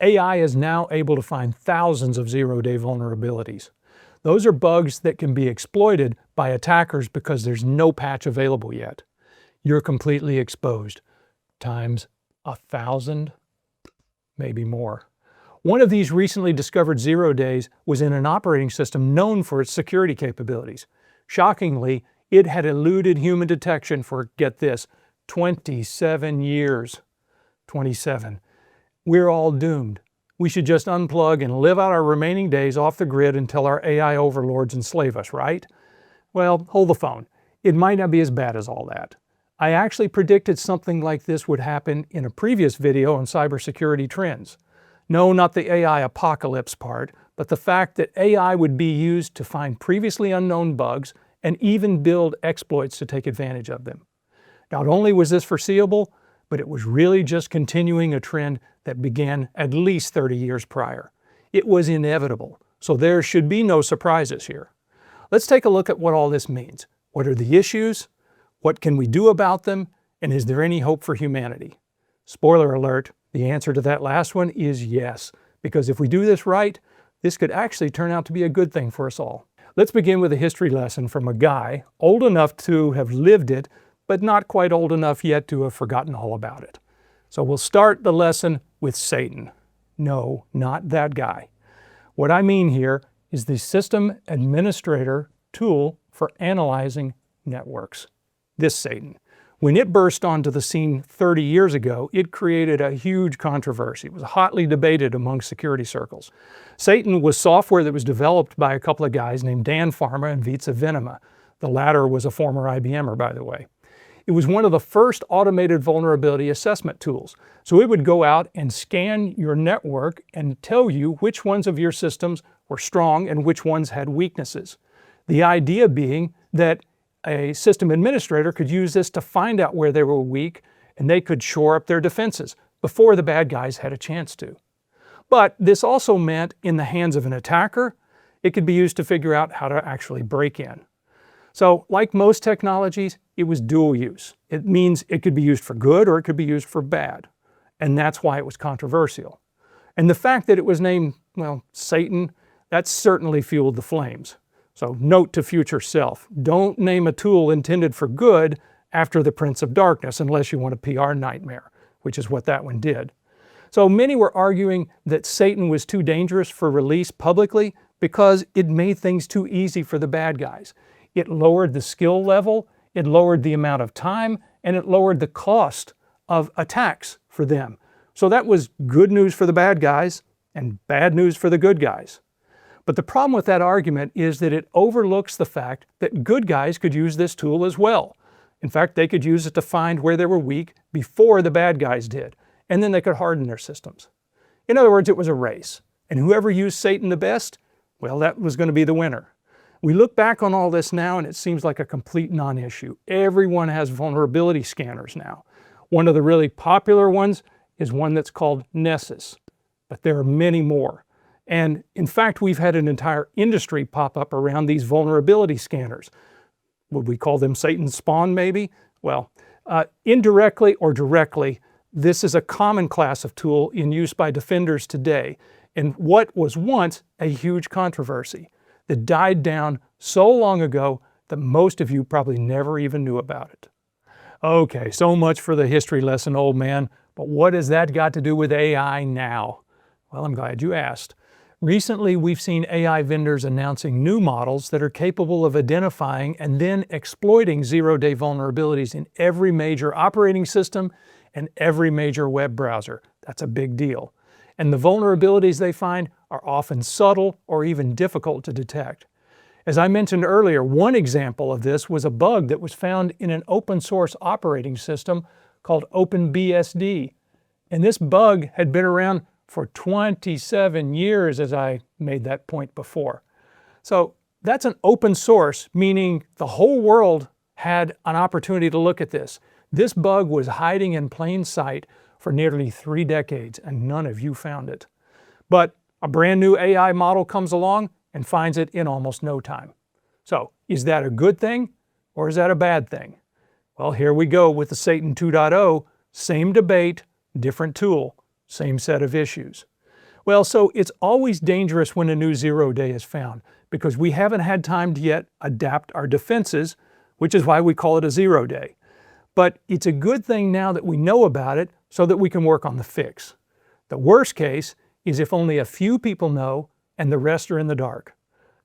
AI is now able to find thousands of zero-day vulnerabilities. Those are bugs that can be exploited by attackers because there's no patch available yet. You're completely exposed, times 1,000, maybe more. One of these recently discovered zero days was in an operating system known for its security capabilities. Shockingly, it had eluded human detection for, get this, 27 years. 27. We're all doomed. We should just unplug and live out our remaining days off the grid until our AI overlords enslave us, right? Well, hold the phone. It might not be as bad as all that. I actually predicted something like this would happen in a previous video on cybersecurity trends. No, not the AI apocalypse part, but the fact that AI would be used to find previously unknown bugs and even build exploits to take advantage of them. Not only was this foreseeable, but it was really just continuing a trend that began at least 30 years prior. It was inevitable, so there should be no surprises here. Let's take a look at what all this means. What are the issues? What can we do about them? And is there any hope for humanity? Spoiler alert, the answer to that last one is yes, because if we do this right, this could actually turn out to be a good thing for us all. Let's begin with a history lesson from a guy old enough to have lived it, but not quite old enough yet to have forgotten all about it. So we'll start the lesson with Satan. No, not that guy. What I mean here is the system administrator tool for analyzing networks. This Satan. When it burst onto the scene 30 years ago, it created a huge controversy. It was hotly debated among security circles. S.A.T.A.N was software that was developed by a couple of guys named Dan Farmer and Vitsa Venema. The latter was a former IBMer, by the way. It was one of the first automated vulnerability assessment tools. So it would go out and scan your network and tell you which ones of your systems were strong and which ones had weaknesses. The idea being that a system administrator could use this to find out where they were weak, and they could shore up their defenses before the bad guys had a chance to. But this also meant, in the hands of an attacker, it could be used to figure out how to actually break in. So, like most technologies, it was dual use. It means it could be used for good or it could be used for bad. And that's why it was controversial. And the fact that it was named, well, Satan, that certainly fueled the flames. So note to future self, don't name a tool intended for good after the Prince of Darkness unless you want a PR nightmare, which is what that one did. So many were arguing that Satan was too dangerous for release publicly because it made things too easy for the bad guys. It lowered the skill level, it lowered the amount of time, and it lowered the cost of attacks for them. So that was good news for the bad guys and bad news for the good guys. But the problem with that argument is that it overlooks the fact that good guys could use this tool as well. In fact, they could use it to find where they were weak before the bad guys did, and then they could harden their systems. In other words, it was a race, and whoever used Satan the best, well, that was going to be the winner. We look back on all this now and it seems like a complete non-issue. Everyone has vulnerability scanners now. One of the really popular ones is one that's called Nessus, but there are many more. And in fact, we've had an entire industry pop up around these vulnerability scanners. Would we call them Satan's spawn maybe? Well, indirectly or directly, this is a common class of tool in use by defenders today, in what was once a huge controversy that died down so long ago that most of you probably never even knew about it. Okay, so much for the history lesson, old man, but what has that got to do with AI now? Well, I'm glad you asked. Recently, we've seen AI vendors announcing new models that are capable of identifying and then exploiting zero-day vulnerabilities in every major operating system and every major web browser. That's a big deal. And the vulnerabilities they find are often subtle or even difficult to detect. As I mentioned earlier, one example of this was a bug that was found in an open source operating system called OpenBSD. And this bug had been around for 27 years, as I made that point before. So that's an open source, meaning the whole world had an opportunity to look at this. This bug was hiding in plain sight for nearly 3 decades, and none of you found it. But a brand new AI model comes along and finds it in almost no time. So is that a good thing or is that a bad thing? Well, here we go with the S.A.T.A.N 2.0, same debate, different tool, same set of issues. Well, so it's always dangerous when a new zero day is found because we haven't had time to yet adapt our defenses, which is why we call it a zero day. But it's a good thing now that we know about it so that we can work on the fix. The worst case is if only a few people know and the rest are in the dark.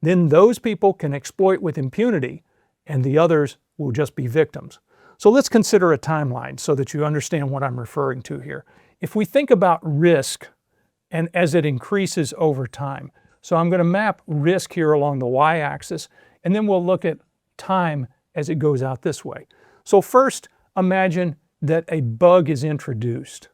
Then those people can exploit with impunity and the others will just be victims. So let's consider a timeline so that you understand what I'm referring to here. If we think about risk and as it increases over time, so I'm going to map risk here along the y-axis and then we'll look at time as it goes out this way. So first, imagine that a bug is introduced.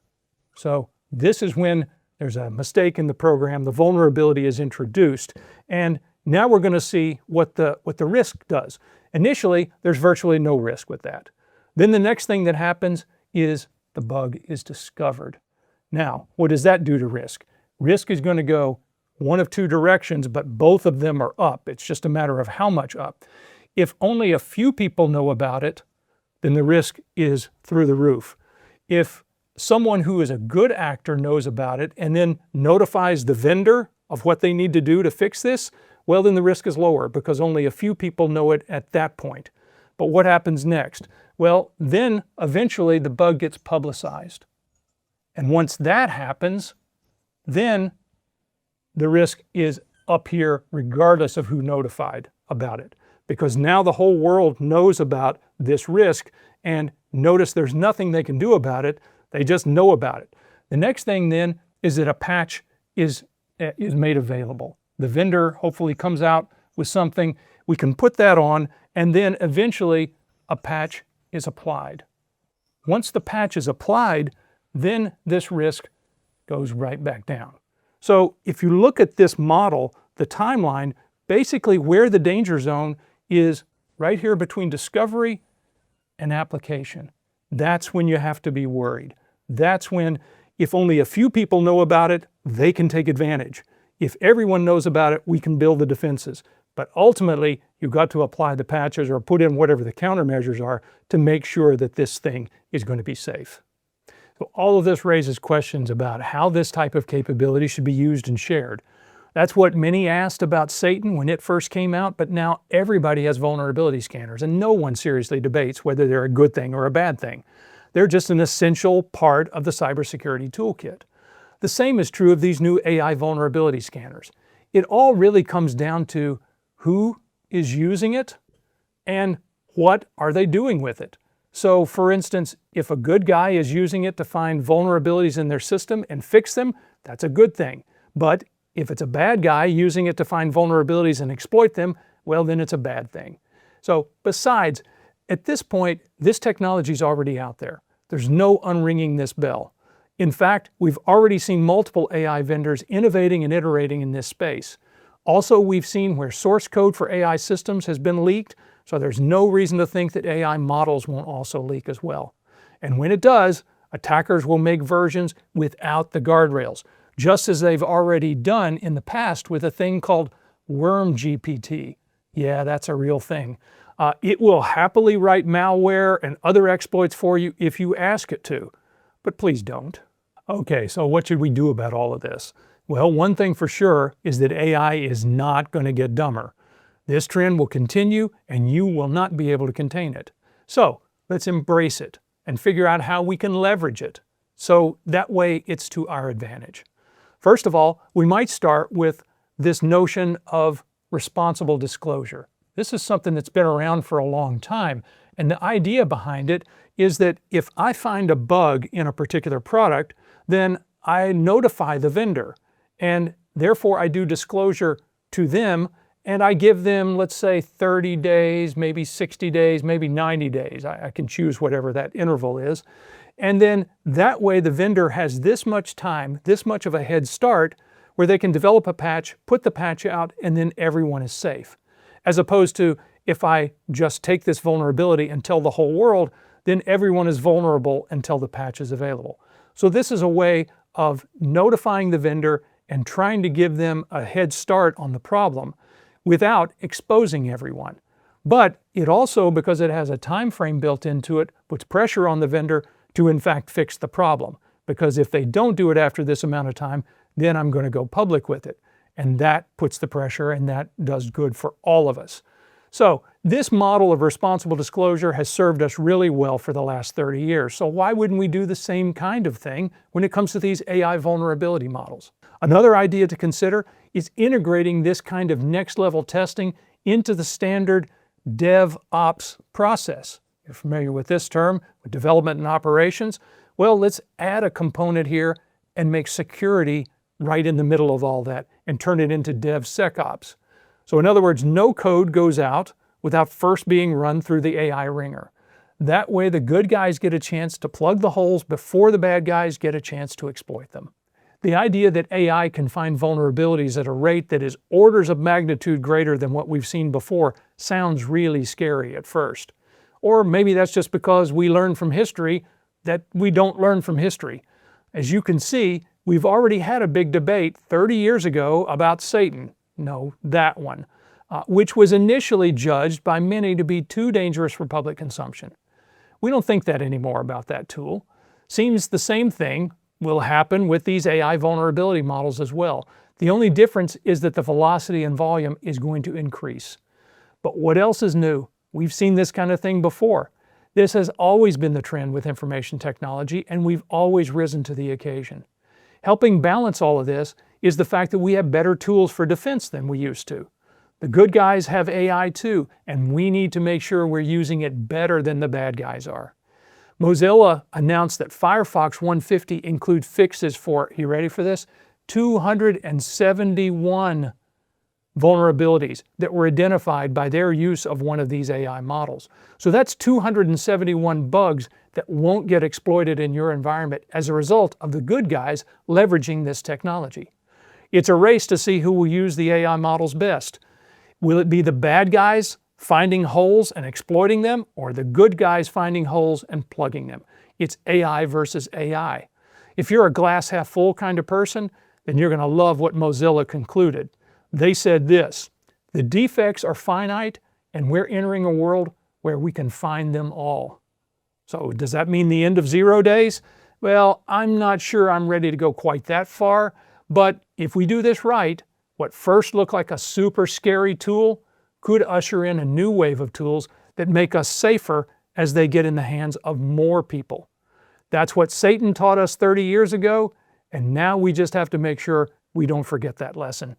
So this is when there's a mistake in the program, the vulnerability is introduced, and now we're going to see what the risk does. Initially, there's virtually no risk with that. Then the next thing that happens is the bug is discovered. Now, what does that do to risk? Risk is going to go one of two directions, but both of them are up. It's just a matter of how much up. If only a few people know about it, then the risk is through the roof. If someone who is a good actor knows about it and then notifies the vendor of what they need to do to fix this, well, then the risk is lower because only a few people know it at that point. But what happens next? Well, then eventually the bug gets publicized. And once that happens, then the risk is up here regardless of who notified about it. Because now the whole world knows about this risk, and notice there's nothing they can do about it, they just know about it. The next thing then is that a patch is made available. The vendor hopefully comes out with something, we can put that on, and then eventually a patch is applied. Once the patch is applied, then this risk goes right back down. So if you look at this model, the timeline, basically where the danger zone is right here between discovery and application. That's when you have to be worried. That's when, if only a few people know about it, they can take advantage. If everyone knows about it, we can build the defenses. But ultimately, you've got to apply the patches or put in whatever the countermeasures are to make sure that this thing is going to be safe. So all of this raises questions about how this type of capability should be used and shared. That's what many asked about S.A.T.A.N when it first came out, but now everybody has vulnerability scanners and no one seriously debates whether they're a good thing or a bad thing. They're just an essential part of the cybersecurity toolkit. The same is true of these new AI vulnerability scanners. It all really comes down to who is using it and what are they doing with it. So for instance, if a good guy is using it to find vulnerabilities in their system and fix them, that's a good thing. But if it's a bad guy using it to find vulnerabilities and exploit them, well, then it's a bad thing. So besides, at this point, this technology is already out there. There's no unringing this bell. In fact, we've already seen multiple AI vendors innovating and iterating in this space. Also, we've seen where source code for AI systems has been leaked, so there's no reason to think that AI models won't also leak as well. And when it does, attackers will make versions without the guardrails, just as they've already done in the past with a thing called Worm GPT. Yeah, that's a real thing. It will happily write malware and other exploits for you if you ask it to, but please don't. Okay, so what should we do about all of this? Well, one thing for sure is that AI is not going to get dumber. This trend will continue and you will not be able to contain it. So let's embrace it and figure out how we can leverage it so that way it's to our advantage. First of all, we might start with this notion of responsible disclosure. This is something that's been around for a long time, and the idea behind it is that if I find a bug in a particular product, then I notify the vendor, and therefore I do disclosure to them, and I give them, let's say, 30 days, maybe 60 days, maybe 90 days. I can choose whatever that interval is. And then that way the vendor has this much time, this much of a head start, where they can develop a patch, put the patch out, and then everyone is safe. As opposed to if I just take this vulnerability and tell the whole world, then everyone is vulnerable until the patch is available. So this is a way of notifying the vendor and trying to give them a head start on the problem without exposing everyone. But it also, because it has a time frame built into it, puts pressure on the vendor to in fact fix the problem. Because if they don't do it after this amount of time, then I'm going to go public with it. And that puts the pressure, and that does good for all of us. So this model of responsible disclosure has served us really well for the last 30 years. So why wouldn't we do the same kind of thing when it comes to these AI vulnerability models? Another idea to consider is integrating this kind of next level testing into the standard DevOps process. You're familiar with this term, with development and operations? Well, let's add a component here and make security right in the middle of all that and turn it into DevSecOps. So in other words, no code goes out without first being run through the AI wringer. That way the good guys get a chance to plug the holes before the bad guys get a chance to exploit them. The idea that AI can find vulnerabilities at a rate that is orders of magnitude greater than what we've seen before sounds really scary at first. Or maybe that's just because we learn from history that we don't learn from history. As you can see, we've already had a big debate 30 years ago about S.A.T.A.N. No, that one, which was initially judged by many to be too dangerous for public consumption. We don't think that anymore about that tool. Seems the same thing will happen with these AI vulnerability models as well. The only difference is that the velocity and volume is going to increase. But what else is new? We've seen this kind of thing before. This has always been the trend with information technology, and we've always risen to the occasion. Helping balance all of this is the fact that we have better tools for defense than we used to. The good guys have AI too, and we need to make sure we're using it better than the bad guys are. Mozilla announced that Firefox 150 includes fixes for, you ready for this? 271 vulnerabilities that were identified by their use of one of these AI models. So that's 271 bugs that won't get exploited in your environment as a result of the good guys leveraging this technology. It's a race to see who will use the AI models best. Will it be the bad guys finding holes and exploiting them, or the good guys finding holes and plugging them? It's AI versus AI. If you're a glass half full kind of person, then you're going to love what Mozilla concluded. They said this: the defects are finite, and we're entering a world where we can find them all. So does that mean the end of 0 days? Well, I'm not sure I'm ready to go quite that far, but if we do this right, what first looked like a super scary tool could usher in a new wave of tools that make us safer as they get in the hands of more people. That's what S.A.T.A.N. taught us 30 years ago, and now we just have to make sure we don't forget that lesson.